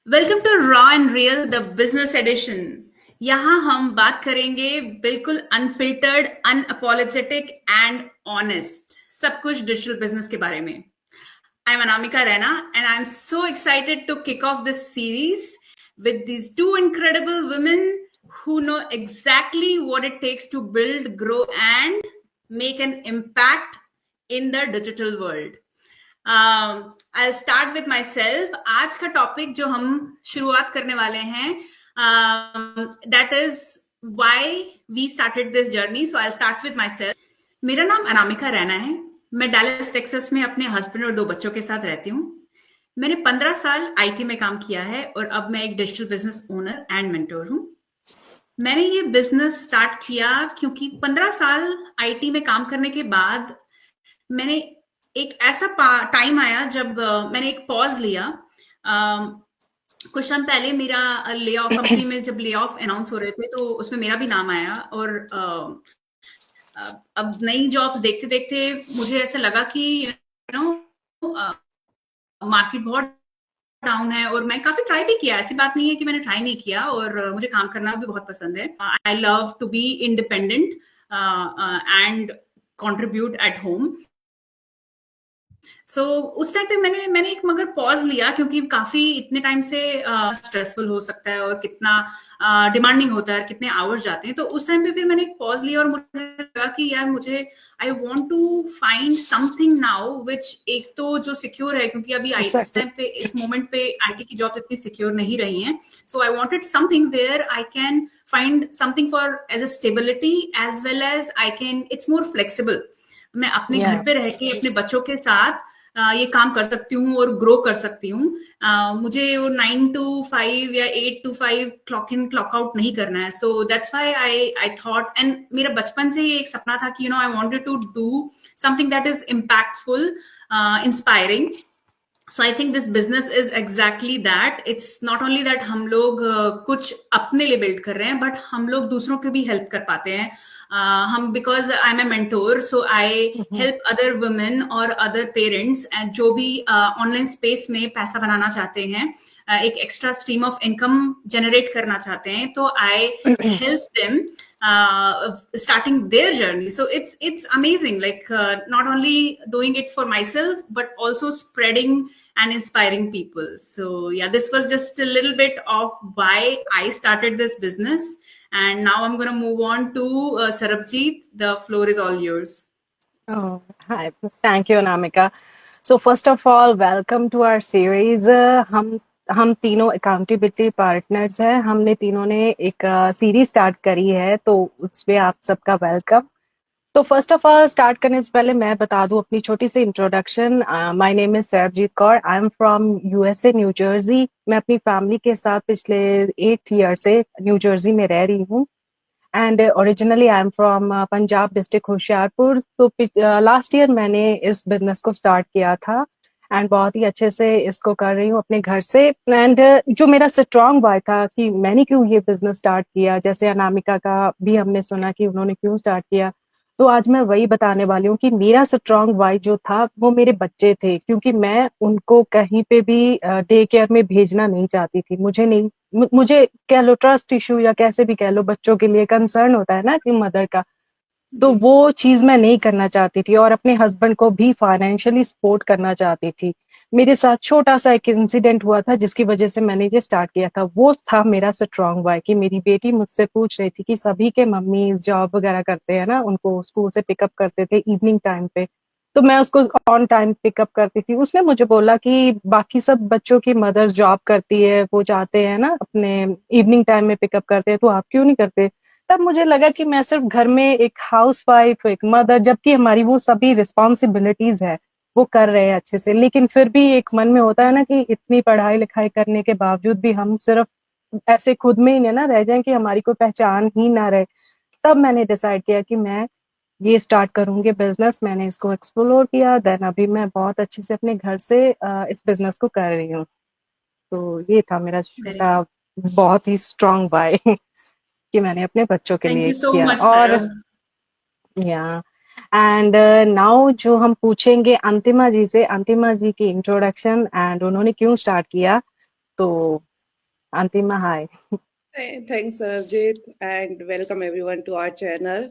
Welcome to raw and real the business edition. यहाँ हम बात करेंगे बिल्कुल अनफिल्टर्ड, अनअपोलोजेटिक एंड ऑनेस्ट, सब कुछ डिजिटल बिजनेस के बारे में। I am Anamika Raina and I am so excited to kick off this series with these two incredible women who know exactly what it takes to build, grow, and make an impact in the digital world. I start with myself. आज का topic जो हम शुरुआत करने वाले हैं that is why we started this journey. So I start with myself. मेरा नाम अनामिका रैना है। मैं डैलस टेक्सास में अपने हस्बैंड और 2 बच्चों के साथ रहती हूँ। मैंने 15 साल आईटी में काम किया है और अब मैं एक digital business owner and mentor हूँ। मैंने ये बिजनेस स्टार्ट किया क्योंकि 15 साल आईटी में काम करने के बाद मैंने एक ऐसा टाइम आया जब मैंने एक पॉज लिया। कुछ टाइम पहले मेरा ले ऑफ, कंपनी में जब ले ऑफ अनाउंस हो रहे थे तो उसमें मेरा भी नाम आया और अब नई जॉब्स देखते देखते मुझे ऐसा लगा कि मार्केट बहुत डाउन है और मैं काफी ट्राई भी किया। ऐसी बात नहीं है कि मैंने ट्राई नहीं किया और मुझे काम करना भी बहुत पसंद है। I love to be independent and contribute at home. So उस टाइम पे मैंने एक मगर पॉज लिया क्योंकि काफी इतने टाइम से स्ट्रेसफुल हो सकता है और कितना डिमांडिंग होता है, कितने आवर्स जाते हैं। तो उस टाइम पे फिर मैंने एक पॉज लिया और मुझे लगा कि यार मुझे I want to find something now which, एक तो जो सिक्योर है, क्योंकि अभी इस टाइम पे, इस मोमेंट पे आईटी की जॉब इतनी सिक्योर नहीं रही हैं। So I wanted something where I can find something for as a stability as well as I can, it's more flexible. मैं अपने घर पे रह के अपने बच्चों के साथ ये काम कर सकती हूँ और ग्रो कर सकती हूँ। मुझे वो 9 to 5 या 8 to 5 clock in clock out नहीं करना है। So that's why I thought, and मेरा बचपन से ही एक सपना था कि I wanted to do something that is impactful, inspiring. So I think this business is exactly that. It's not only that हम लोग कुछ अपने लिए बिल्ड कर रहे हैं, बट हम लोग दूसरों को भी हेल्प कर पाते हैं। हम, because I am a mentor, so I help other women और अदर पेरेंट्स जो भी ऑनलाइन स्पेस में पैसा बनाना चाहते हैं, एक extra stream of income generate करना चाहते हैं, तो I help them starting their journey. So it's amazing, like not only doing it for myself but also spreading and inspiring people. So yeah, this was just a little bit of why I started this business, and now I'm going to move on to Sarabjeet. The floor is all yours. Oh, hi. Thank you, Anamika. So first of all, welcome to our series. हम तीनों accountability partners हैं। हमने तीनों ने एक series start करी है, तो उसमें आप सबका वेलकम। तो फर्स्ट ऑफ ऑल स्टार्ट करने से पहले मैं बता दूं अपनी छोटी सी introduction. My name is Sarabjit Kaur. I am from USA, New Jersey. मैं अपनी फैमिली के साथ पिछले 8 ईयर से न्यू जर्सी में रह रही हूँ। And originally I am from Punjab district Hoshiarpur. तो लास्ट ईयर मैंने इस बिजनेस को स्टार्ट किया था एंड बहुत ही अच्छे से इसको कर रही हूँ अपने घर से। एंड जो मेरा स्ट्रॉन्ग वाई था कि मैंने क्यों ये बिजनेस स्टार्ट किया, जैसे अनामिका का भी हमने सुना कि उन्होंने क्यों स्टार्ट किया, तो आज मैं वही बताने वाली हूँ कि मेरा स्ट्रॉन्ग वाई जो था वो मेरे बच्चे थे, क्योंकि मैं उनको कहीं पे भी डे केयर में भेजना नहीं चाहती थी। मुझे कह लो ट्रस्ट इशू या कैसे भी कह लो, बच्चों के लिए कंसर्न होता है ना कि मदर का, तो वो चीज मैं नहीं करना चाहती थी और अपने हस्बैंड को भी फाइनेंशियली सपोर्ट करना चाहती थी। मेरे साथ छोटा सा एक इंसिडेंट हुआ था जिसकी वजह से मैंने ये स्टार्ट किया था। वो था मेरा स्ट्रॉन्ग वाई कि मेरी बेटी मुझसे पूछ रही थी कि सभी के मम्मी जॉब वगैरह करते हैं ना, उनको स्कूल से पिकअप करते थे इवनिंग टाइम पे, तो मैं उसको ऑन टाइम पिकअप करती थी। उसने मुझे बोला कि बाकी सब बच्चों की मदर जॉब करती है, वो जाते हैं ना अपने इवनिंग टाइम में पिकअप करते हैं, तो आप क्यों नहीं करते। तब मुझे लगा कि मैं सिर्फ घर में एक हाउस वाइफ, एक मदर, जबकि हमारी वो सभी रिस्पॉन्सिबिलिटीज है, वो कर रहे हैं अच्छे से, लेकिन फिर भी एक मन में होता है ना कि इतनी पढ़ाई लिखाई करने के बावजूद भी हम सिर्फ ऐसे खुद में ही ना रह जाएं कि हमारी कोई पहचान ही ना रहे। तब मैंने डिसाइड किया कि मैं ये स्टार्ट करूंगी बिजनेस। मैंने इसको एक्सप्लोर किया, देन अभी मैं बहुत अच्छे से अपने घर से इस बिजनेस को कर रही हूँ। तो ये था मेरा छोटा बहुत ही स्ट्रॉन्ग बाय कि मैंने अपने बच्चों के Thank लिए you so किया। much, और Sarab. या एंड नाउ जो हम पूछेंगे अंतिमा जी से, अंतिमा जी की इंट्रोडक्शन एंड उन्होंने क्यों स्टार्ट किया। तो Antima, hi. Thanks, Sarabjit, and welcome everyone to our channel.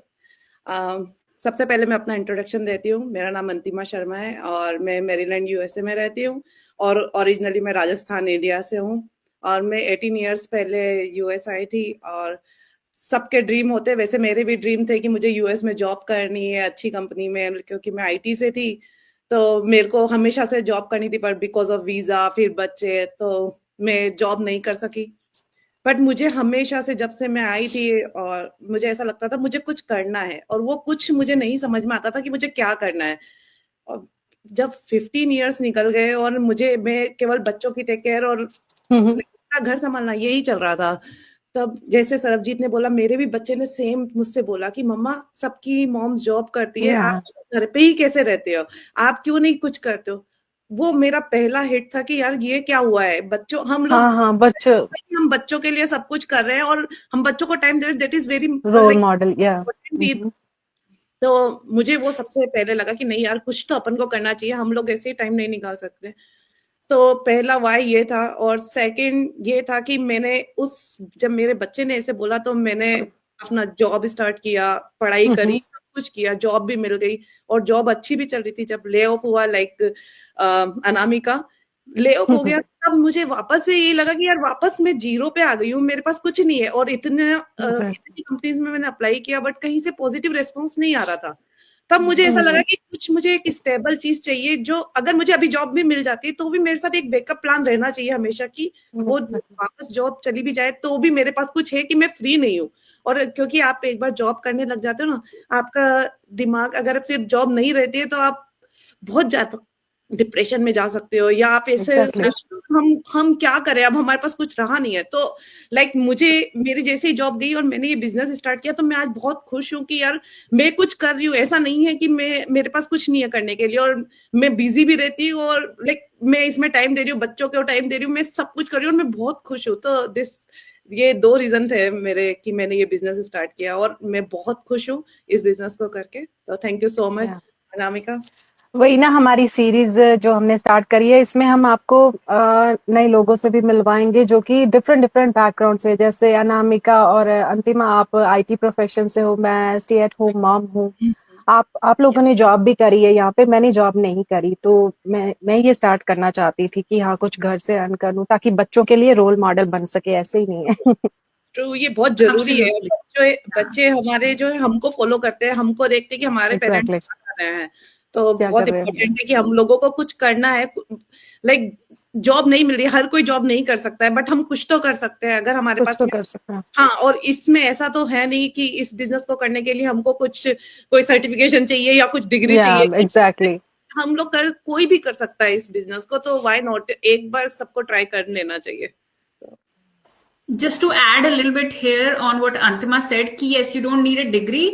सबसे पहले मैं अपना इंट्रोडक्शन देती हूँ। मेरा नाम अंतिमा शर्मा है और मैं मैरीलैंड यूएसए में रहती हूँ और ओरिजिनली मैं राजस्थान इंडिया से हूँ और मैं 18 इयर्स पहले यूएस आई थी। और सबके ड्रीम होते, वैसे मेरे भी ड्रीम थे कि मुझे यूएस में जॉब करनी है अच्छी कंपनी में, क्योंकि मैं आईटी से थी तो मेरे को हमेशा से जॉब करनी थी, पर बिकॉज ऑफ वीजा फिर बच्चे तो मैं जॉब नहीं कर सकी। बट मुझे हमेशा से जब से मैं आई थी और मुझे ऐसा लगता था मुझे कुछ करना है, और वो कुछ मुझे नहीं समझ में आता था कि मुझे क्या करना है। और जब 15 इयर्स निकल गए और मैं केवल बच्चों की टेक केयर और घर संभालना यही चल रहा था, तब जैसे सरबजीत ने बोला, मेरे भी बच्चे ने सेम मुझसे बोला कि मम्मा सबकी मॉम्स जॉब करती है, आप घर पे ही कैसे रहते हो, आप क्यों नहीं कुछ करते हो। वो मेरा पहला हिट था कि यार ये क्या हुआ है, बच्चों हम लोग हम बच्चों के लिए सब कुछ कर रहे हैं और हम बच्चों को टाइम दे रहे हैं, that is very role model. तो मुझे वो सबसे पहले लगा कि नहीं यार, कुछ तो अपन को करना चाहिए, हम लोग ऐसे ही टाइम नहीं निकाल सकते। तो पहला वाई ये था। और सेकंड ये था कि मैंने जब मेरे बच्चे ने ऐसे बोला तो मैंने अपना जॉब स्टार्ट किया, पढ़ाई करी, सब कुछ किया, जॉब भी मिल गई और जॉब अच्छी भी चल रही थी। जब ले ऑफ हुआ, लाइक अनामिका ले ऑफ हो गया, तब मुझे वापस से ये लगा कि यार वापस मैं जीरो पे आ गई हूँ, मेरे पास कुछ नहीं है। और इतनी कंपनीज में मैंने अप्लाई किया बट कहीं से पॉजिटिव रेस्पॉन्स नहीं आ रहा था। तब मुझे ऐसा लगा कि मुझे एक स्टेबल चीज चाहिए, जो अगर मुझे अभी जॉब भी मिल जाती है तो भी मेरे साथ एक बैकअप प्लान रहना चाहिए हमेशा, कि वो वापस जॉब चली भी जाए तो भी मेरे पास कुछ है कि मैं फ्री नहीं हूँ। और क्योंकि आप एक बार जॉब करने लग जाते हो ना, आपका दिमाग, अगर फिर जॉब नहीं रहती है तो आप बहुत ज्यादा डिप्रेशन में जा सकते हो, या आप ऐसे हम क्या करें, अब हमारे पास कुछ रहा नहीं है। तो लाइक मुझे मेरी जैसे ही जॉब गई और मैंने ये बिजनेस स्टार्ट किया, तो मैं आज बहुत खुश हूँ कि यार मैं कुछ कर रही हूँ। ऐसा नहीं है कि मेरे पास कुछ नहीं है करने के लिए, और मैं बिजी भी रहती हूँ और लाइक मैं इसमें टाइम दे रही हूँ, बच्चों को टाइम दे रही हूँ, मैं सब कुछ कर रही हूँ और मैं बहुत खुश हूँ। तो ये 2 रीजन थे मेरे कि मैंने ये बिजनेस स्टार्ट किया और मैं बहुत खुश हूँ इस बिजनेस को करके। तो thank you so much Anamika. वही ना, हमारी सीरीज जो हमने स्टार्ट करी है, इसमें हम आपको नए लोगों से भी मिलवाएंगे जो कि डिफरेंट बैकग्राउंड से, जैसे अनामिका और अंतिमा, आप आईटी प्रोफेशन से हो, मैं स्टे एट होम मॉम हूँ। आप लोगों ने जॉब भी करी है यहाँ पे, मैंने जॉब नहीं करी, तो मैं ये स्टार्ट करना चाहती थी कि हाँ कुछ घर से अर्न कर लूं ताकि बच्चों के लिए रोल मॉडल बन सके। ऐसे ही नहीं है ट्रू, ये बहुत जरूरी है। बच्चे हमारे जो है हमको फॉलो करते हैं, हमको देखते हैं कि हमारे पेरेंट्स क्या कर रहे हैं, तो बहुत इम्पोर्टेंट है कि हम लोगों को कुछ करना है। लाइक जॉब नहीं मिल रही, हर कोई जॉब नहीं कर सकता है, बट हम कुछ तो कर सकते हैं अगर हमारे पास तो कर सकते हैं। हाँ, और इसमें ऐसा तो है नहीं कि इस बिजनेस को करने के लिए हमको कोई सर्टिफिकेशन चाहिए या कुछ डिग्री चाहिए। एग्जैक्टली हम लोग कोई भी कर सकता है इस बिजनेस को, तो व्हाई नॉट, एक बार सबको ट्राई कर लेना चाहिए। Just to add a little bit here on what Antima said कि yes you don't need a degree,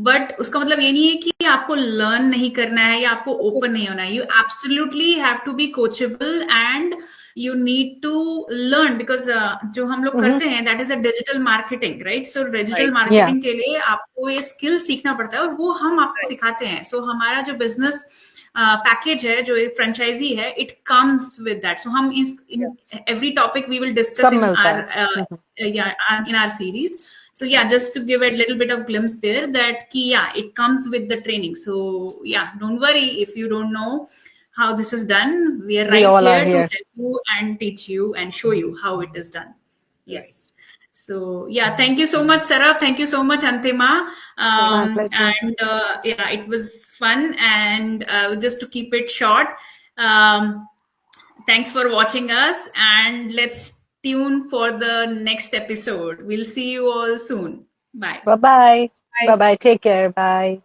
but उसका मतलब ये नहीं है कि आपको learn नहीं करना है या आपको open नहीं होना है. You absolutely have to be coachable and you need to learn because जो हम लोग करते हैं that is a digital marketing, right? So digital marketing के लिए आपको ये skill सीखना पड़ता है और वो हम आपको सिखाते हैं. So हमारा जो business पैकेज है, जो एक फ्रेंचाइजी है, it comes with that. So हम in every topic we will discuss in our series. So yeah, just to give a little bit of glimpse there that it comes with the training. So yeah, don't worry if you don't know how this is done. We are right here to tell you and teach you and show you how it is done. Yes. So yeah, thank you so much, Sarah. Thank you so much, Antima. And it was fun. And just to keep it short, thanks for watching us, and let's tune for the next episode. We'll see you all soon. Bye. Bye. Take care. Bye.